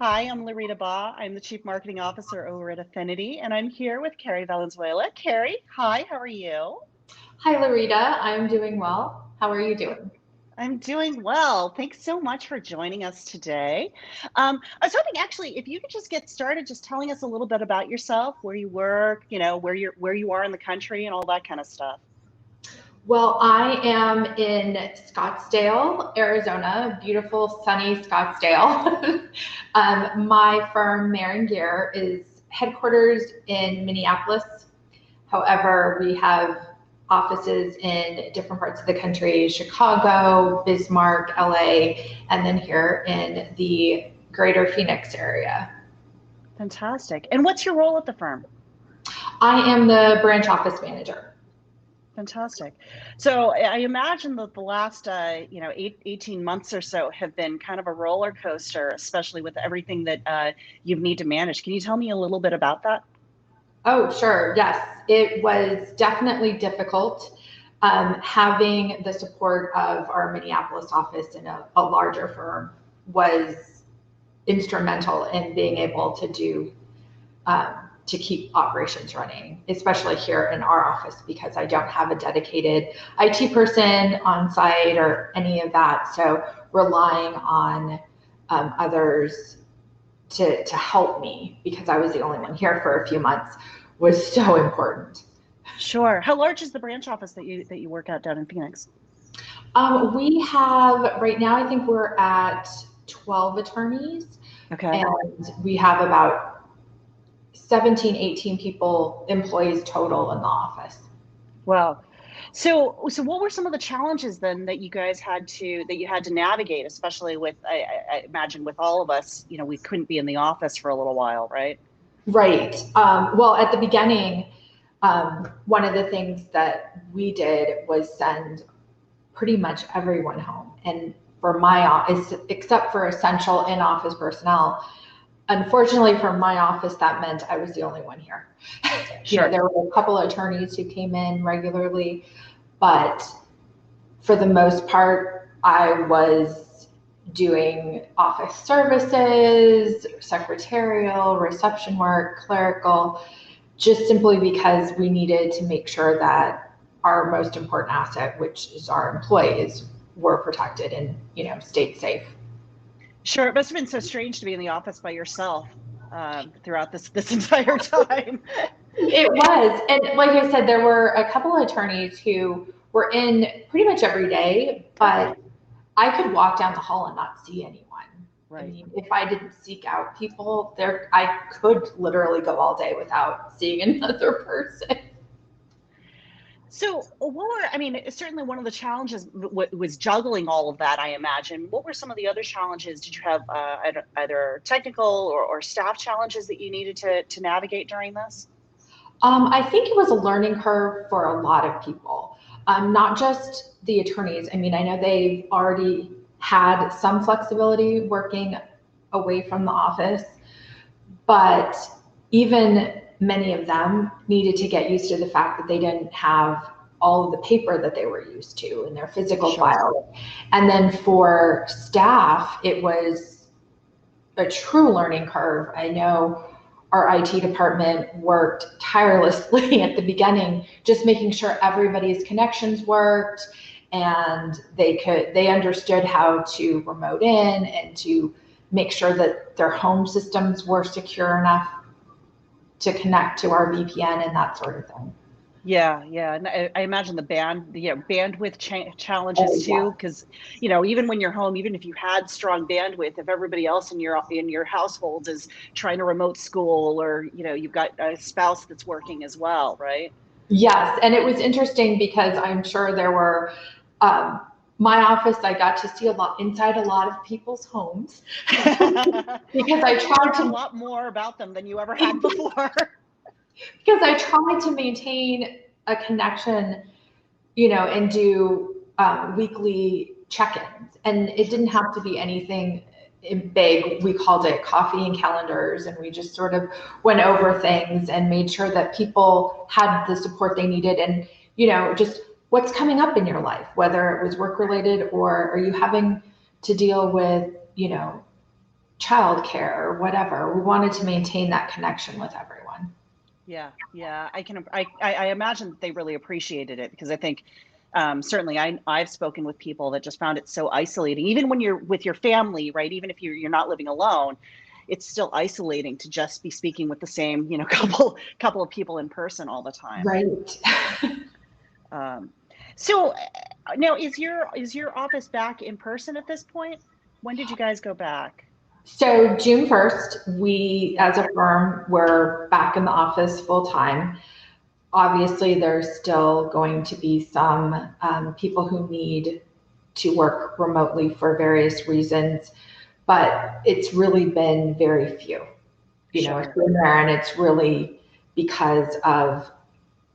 Hi, I'm Larita Ba. I'm the Chief Marketing Officer over at Affinity, and I'm here with Carrie Valenzuela. Carrie, hi, how are you? Hi, Larita. I'm doing well. How are you doing? I'm doing well. Thanks so much for joining us today. I was hoping actually if you could just get started just telling us a little bit about yourself, where you work, where you are in the country and all that kind of stuff. Well, I am in Scottsdale, Arizona, beautiful, sunny Scottsdale. My firm, Meagher and Greer, is headquarters in Minneapolis. However, we have offices in different parts of the country, Chicago, Bismarck, LA, and then here in the greater Phoenix area. Fantastic. And what's your role at the firm? I am the branch office manager. Fantastic. So I imagine that the last, 18 months or so have been kind of a roller coaster, especially with everything that you need to manage. Can you tell me a little bit about that? Oh, sure. Yes, it was definitely difficult. Having the support of our Minneapolis office in a larger firm was instrumental in being able to to keep operations running, especially here in our office, because I don't have a dedicated IT person on site or any of that. So relying on others to help me, because I was the only one here for a few months, was so important. Sure. How large is the branch office that you work at down in Phoenix? We have right now, I think we're at 12 attorneys, Okay. and we have about 17, 18 people, employees total in the office. Well, so what were some of the challenges then that you had to navigate, especially with I imagine with all of us, we couldn't be in the office for a little while, right? Right. Well, at the beginning, one of the things that we did was send pretty much everyone home. And for my office, except for essential in-office personnel, unfortunately for my office, that meant I was the only one here. Sure. There were a couple of attorneys who came in regularly, but for the most part, I was doing office services, secretarial, reception work, clerical, just simply because we needed to make sure that our most important asset, which is our employees, were protected and, stayed safe. Sure. It must have been so strange to be in the office by yourself throughout this entire time. It was. And like I said, there were a couple of attorneys who were in pretty much every day, but I could walk down the hall and not see anyone. I Right. mean, if I didn't seek out people there, I could literally go all day without seeing another person. So, I mean, certainly one of the challenges was juggling all of that, I imagine. What were some of the other challenges? Did you have either technical or staff challenges that you needed to navigate during this? I think it was a learning curve for a lot of people, not just the attorneys. I mean, I know they've already had some flexibility working away from the office, but even many of them needed to get used to the fact that they didn't have all of the paper that they were used to in their physical Sure. file. And then for staff, it was a true learning curve. I know our IT department worked tirelessly at the beginning, just making sure everybody's connections worked and they understood how to remote in and to make sure that their home systems were secure enough to connect to our VPN and that sort of thing. Yeah, yeah, and I imagine bandwidth Oh, challenges yeah. too, because even when you're home, even if you had strong bandwidth, if everybody else in your household is trying to remote school, or you've got a spouse that's working as well, right? Yes, and it was interesting because I'm sure there were, um, my office, I got to see a lot inside a lot of people's homes because I I bet you tried learned a to lot more about them than you ever had before. because I tried to maintain a connection, and do weekly check-ins. And it Sure. didn't have to be anything big. We called it coffee and calendars, and we just sort of went over things and made sure that people had the support they needed. And, just what's coming up in your life, whether it was work related or are you having to deal with, childcare or whatever. We wanted to maintain that connection with everyone. Yeah, yeah. I imagine that they really appreciated it because I think certainly I've spoken with people that just found it so isolating. Even when you're with your family, right? Even if you're not living alone, it's still isolating to just be speaking with the same, couple of people in person all the time. Right. Um, so now is your office back in person at this point? When did you guys go back? So June 1st, we Yeah, as a firm were back in the office full time. Obviously, there's still going to be some people who need to work remotely for various reasons, but it's really been very few. It's sure. been there, and it's really because of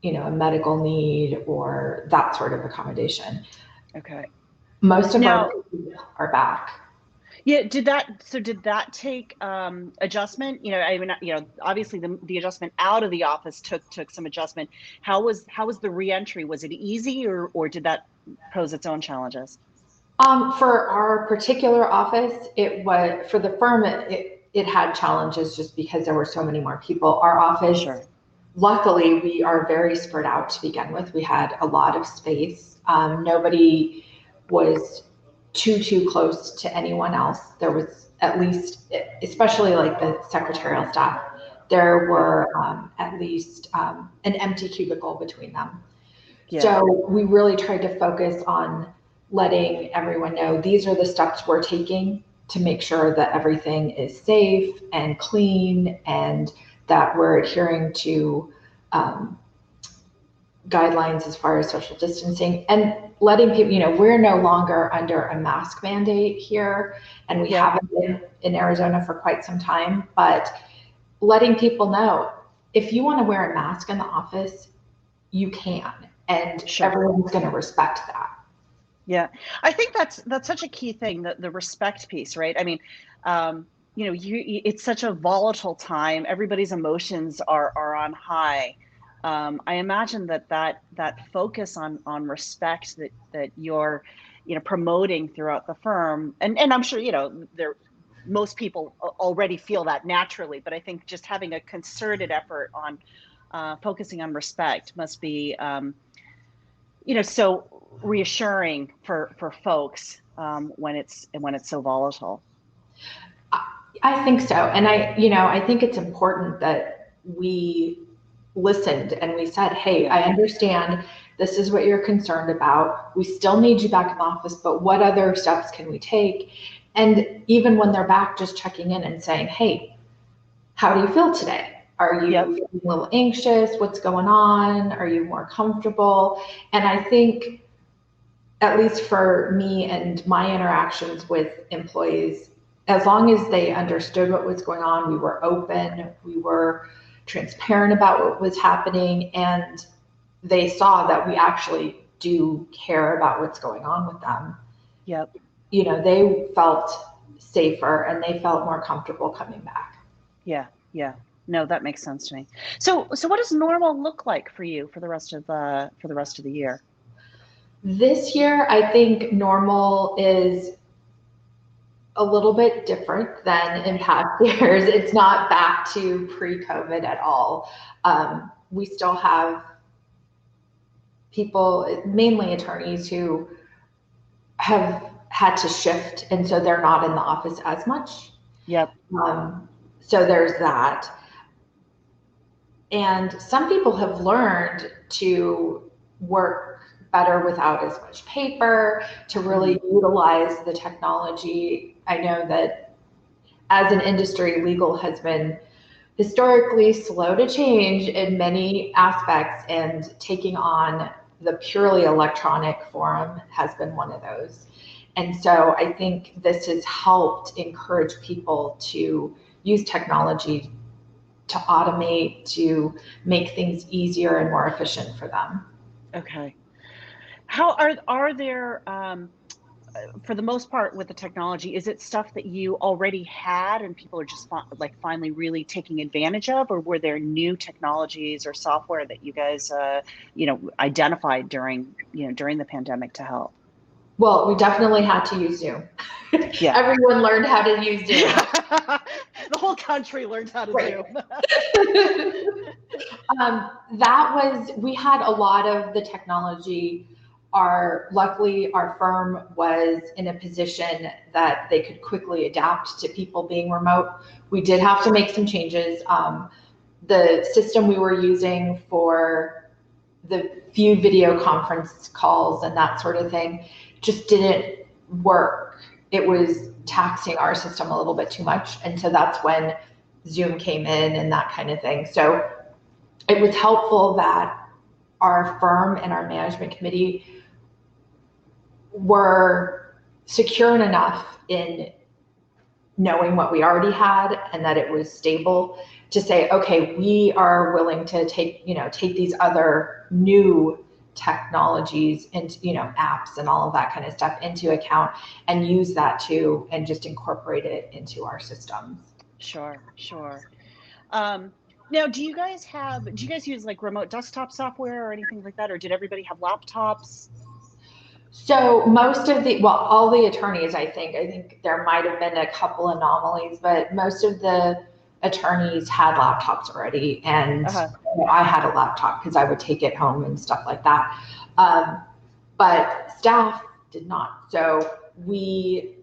a medical need or that sort of accommodation. Okay. Most of our Now, people are back. yeah, did that take adjustment? I mean, obviously the adjustment out of the office took some adjustment. How was the reentry? Was it easy or did that pose its own challenges? For our particular office, it was for the firm. It had challenges just because there were so many more people. Our office, Sure. luckily, we are very spread out to begin with. We had a lot of space. Nobody was too close to anyone else. There was at least, especially like the secretarial staff, there Yeah. were at least an empty cubicle between them. Yeah. So we really tried to focus on letting everyone know these are the steps we're taking to make sure that everything is safe and clean and that we're adhering to um, guidelines as far as social distancing and letting people, we're no longer under a mask mandate here and we Yep. haven't been in Arizona for quite some time, but letting people know if you want to wear a mask in the office, you can, and Sure. everyone's going to respect that. Yeah, I think that's such a key thing, the respect piece, right? I mean, it's such a volatile time. Everybody's emotions are on high. I imagine that focus on respect that you're, promoting throughout the firm, and I'm sure there most people already feel that naturally, but I think just having a concerted effort on focusing on respect must be so reassuring for folks when it's so volatile. I think so. And I think it's important that we listened and we said, hey, Yeah, I understand this is what you're concerned about. We still need you back in the office, but what other steps can we take? And even when they're back, just checking in and saying, hey, how do you feel today? Are you yep, feeling a little anxious? What's going on? Are you more comfortable? And I think, at least for me and my interactions with employees, as long as they understood what was going on, we were open, we were transparent about what was happening, and they saw that we actually do care about what's going on with them. yep. They felt safer and they felt more comfortable coming back. Yeah, yeah. No, that makes sense to me. So what does normal look like for you for the rest of the year? This year, I think normal is a little bit different than in past years. It's not back to pre-COVID at all. We still have people, mainly attorneys, who have had to shift, and so they're not in the office as much. Yep. So there's that. And some people have learned to work better without as much paper, to Hmm. really utilize the technology. I know that as an industry, legal has been historically slow to change in many aspects, and taking on the purely electronic forum has been one of those. And so I think this has helped encourage people to use technology to automate, to make things easier and more efficient for them. Okay. How are there for the most part with the technology, is it stuff that you already had and people are just like finally really taking advantage of, or were there new technologies or software that you guys identified during the pandemic to help? Well, we definitely had to use Zoom. Yeah. Everyone learned how to use Zoom. Yeah. The whole country learned how to Right. Zoom. We had a lot of the technology. Luckily, our firm was in a position that they could quickly adapt to people being remote. We did have to make some changes. The system we were using for the few video conference calls and that sort of thing just didn't work. It was taxing our system a little bit too much. And so that's when Zoom came in and that kind of thing. So it was helpful that our firm and our management committee were secure enough in knowing what we already had and that it was stable to say, okay, we are willing to take these other new technologies and, apps and all of that kind of stuff into account and use that too, and just incorporate it into our systems. Sure. Now, do you guys use like remote desktop software or anything like that? Or did everybody have laptops? So all the attorneys, I think there might have been a couple anomalies, but most of the attorneys had laptops already. And I had a laptop because I would take it home and stuff like that. But staff did not. So we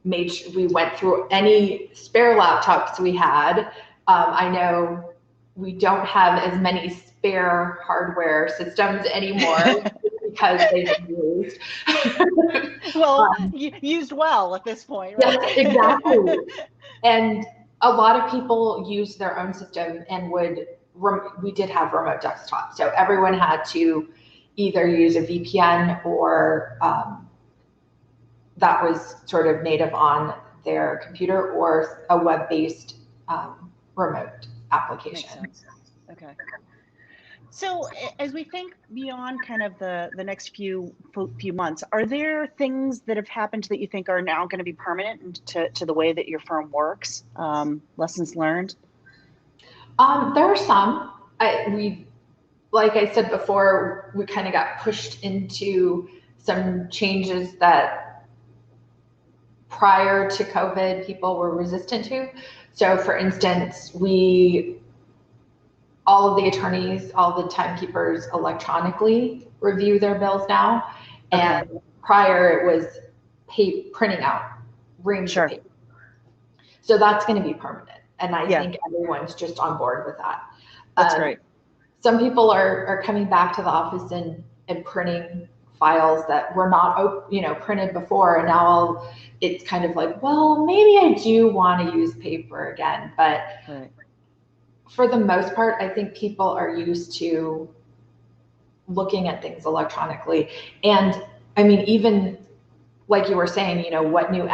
went through any spare laptops we had. I know we don't have as many spare hardware systems anymore because they've been used. Well, used well at this point, right? Yes, exactly. And a lot of people used their own system and we did have remote desktop. So everyone had to either use a VPN or that was sort of native on their computer, or a web-based remote application. Makes sense. Okay. So as we think beyond kind of the next few months, are there things that have happened that you think are now going to be permanent to the way that your firm works? Lessons learned? There are some. Like I said before, we kind of got pushed into some changes that prior to COVID people were resistant to. So for instance, all of the attorneys, all the timekeepers electronically review their bills now. Okay. And prior it was printing out reams of paper. So that's going to be permanent. And I think everyone's just on board with that. That's great. Some people are coming back to the office and printing files that were not, printed before. And now it's kind of like, well, maybe I do want to use paper again. But for the most part, I think people are used to looking at things electronically. And I mean, even like you were saying, what new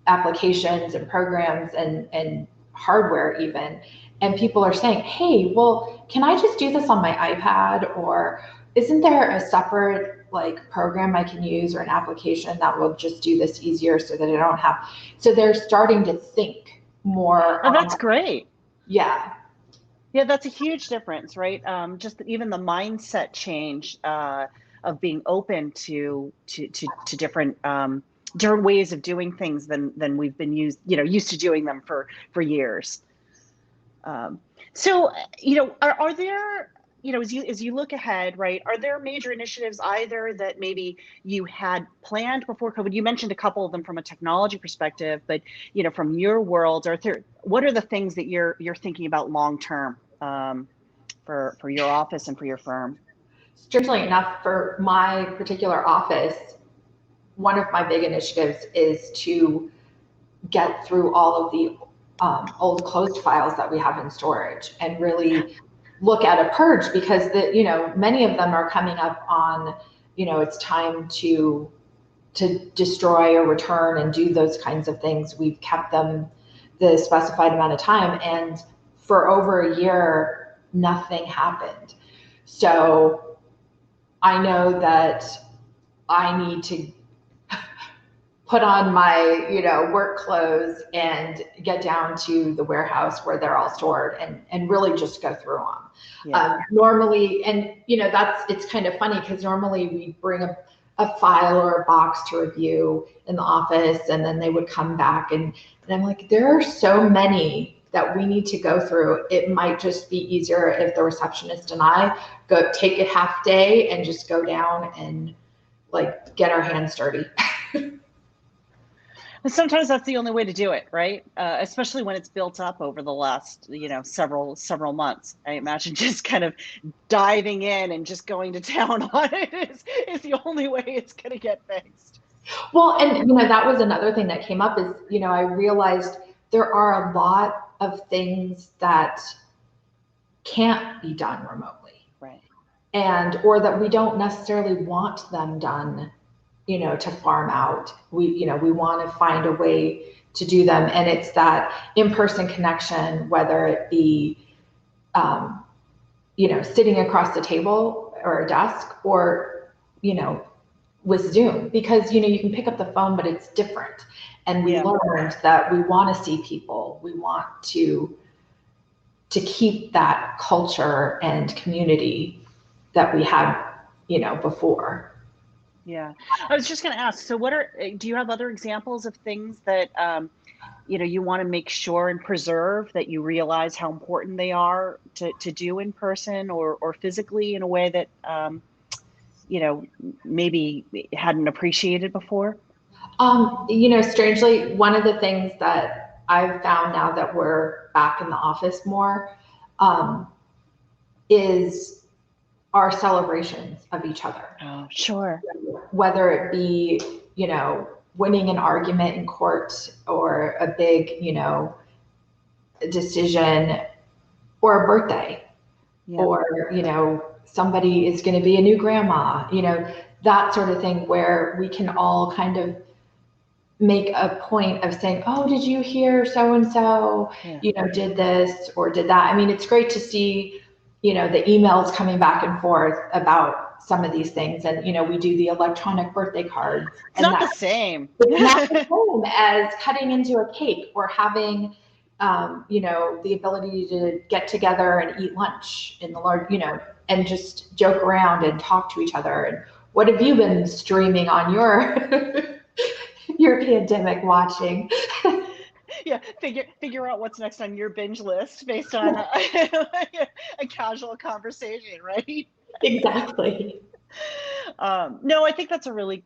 applications and programs and hardware even, and people are saying, hey, well, can I just do this on my iPad? Or isn't there a separate program I can use or an application that will just do this easier so that I don't have, so they're starting to think more. Oh, that's great. Yeah. Yeah, that's a huge difference, right? Just even the mindset change of being open to different ways of doing things than we've been used to doing them for years. So, are there, as you look ahead, right, are there major initiatives either that maybe you had planned before COVID? You mentioned a couple of them from a technology perspective, but, from your world, what are the things that you're thinking about long-term for your office and for your firm? Strangely enough, for my particular office, one of my big initiatives is to get through all of the old closed files that we have in storage and really look at a purge, because many of them are coming up on, it's time to destroy or return and do those kinds of things. We've kept them the specified amount of time, and for over a year, nothing happened. So I know that I need to put on my, work clothes and get down to the warehouse where they're all stored and really just go through them. Yeah. Normally, and it's kind of funny because normally we bring a a file or a box to review in the office, and then they would come back, and I'm like, there are so many that we need to go through. It might just be easier if the receptionist and I go take a half day and just go down and like get our hands dirty. And sometimes that's the only way to do it, right? Especially when it's built up over the last, several months. I imagine just kind of diving in and just going to town on it is the only way it's going to get fixed. Well, and that was another thing that came up is, I realized there are a lot of things that can't be done remotely. Right. Or that we don't necessarily want them done, to farm out. We want to find a way to do them. And it's that in-person connection, whether it be, sitting across the table or a desk, or, with Zoom, because, you can pick up the phone, but it's different. And we learned that we want to see people. We want to keep that culture and community that we had, before. Yeah, I was just going to ask, so do you have other examples of things that, you want to make sure and preserve, that you realize how important they are to do in person or physically in a way that, maybe hadn't appreciated before? Strangely, one of the things that I've found now that we're back in the office more, is our celebrations of each other. Oh, sure. Whether it be, winning an argument in court, or a big, decision, or a birthday, or, somebody is going to be a new grandma, that sort of thing, where we can all kind of make a point of saying, oh, did you hear so-and-so, did this or did that. I mean, it's great to see, the emails coming back and forth about some of these things. And, we do the electronic birthday cards. It's not the same. It's not the same as cutting into a cake, or having, the ability to get together and eat lunch in the large, and just joke around and talk to each other. And what have you been streaming on your your pandemic watching? Yeah, figure out what's next on your binge list based on a casual conversation, right? Exactly. No, I think that's a really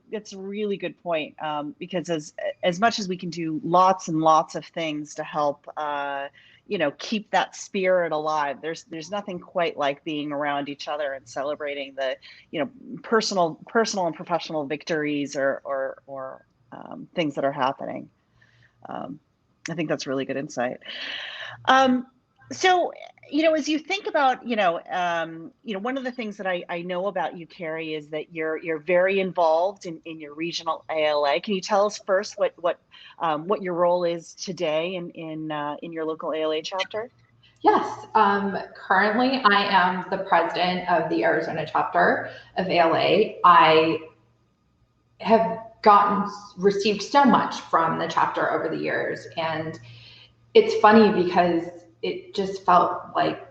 good point, because as much as we can do lots and lots of things to help keep that spirit alive, there's nothing quite like being around each other and celebrating the personal and professional victories or things that are happening. I think that's really good insight. So, as you think about, one of the things that I know about you, Carrie, is that you're very involved in your regional ALA. Can you tell us first what your role is today in your local ALA chapter? Yes. Currently, I am the president of the Arizona chapter of ALA. I have received so much from the chapter over the years, and it's funny because it just felt like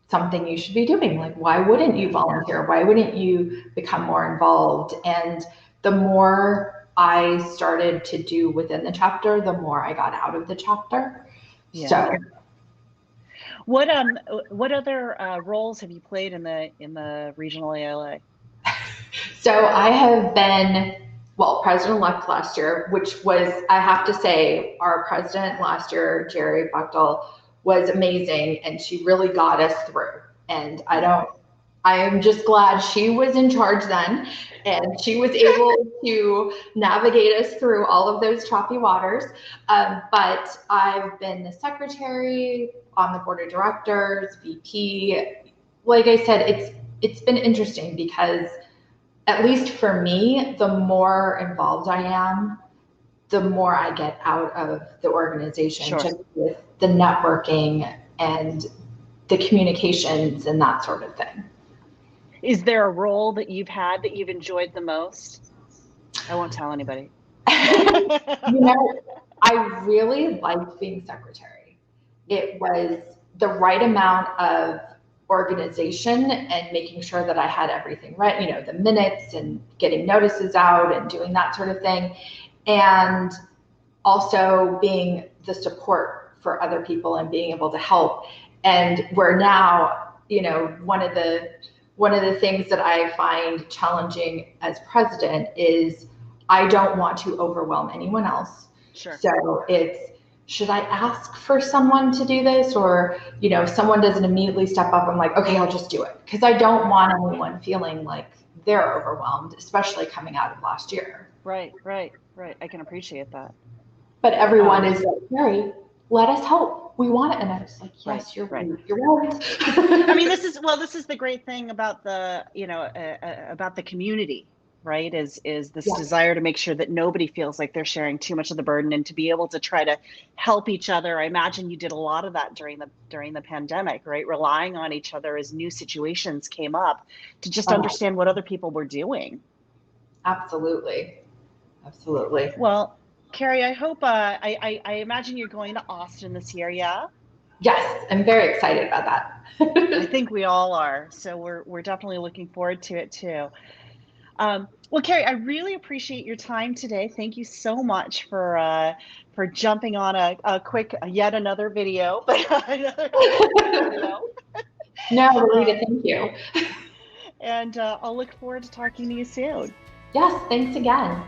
something you should be doing. Like, why wouldn't you volunteer? Why wouldn't you become more involved? And the more I started to do within the chapter, the more I got out of the chapter. Yeah. So what other roles have you played in the regional ALA? So I have been, president-elect last year, which was, I have to say, our president last year, Jerry Buchtel, was amazing, and she really got us through. And I am just glad she was in charge then, and she was able to navigate us through all of those choppy waters. But I've been the secretary, on the board of directors, VP. Like I said, it's been interesting because, at least for me, the more involved I am, the more I get out of the organization. Sure. Just with the networking and the communications and that sort of thing. Is there a role that you've had that you've enjoyed the most? I won't tell anybody. I really liked being secretary. It was the right amount of organization and making sure that I had everything right, you know, the minutes and getting notices out and doing that sort of thing. And also being the support for other people and being able to help. And where now, you know, one of the things that I find challenging as president is I don't want to overwhelm anyone else. Sure. So it's, should I ask for someone to do this? Or, you know, if someone doesn't immediately step up, I'm like, okay, I'll just do it. Because I don't want anyone feeling like they're overwhelmed, especially coming out of last year. Right. I can appreciate that. But everyone is like, Carrie, let us help. We want it. And I was like, yes, you're right. I mean, this is the great thing about the, you know, about the community, right? Is this desire to make sure that nobody feels like they're sharing too much of the burden, and to be able to try to help each other. I imagine you did a lot of that during the pandemic, right? Relying on each other as new situations came up to just understand what other people were doing. Absolutely. Well, Carrie, I hope, I imagine you're going to Austin this year, yeah? Yes, I'm very excited about that. I think we all are. So we're definitely looking forward to it too. Well, Carrie, I really appreciate your time today. Thank you so much for jumping on a quick, yet another video, but another video. No, Rita, thank you. And I'll look forward to talking to you soon. Yes, thanks again.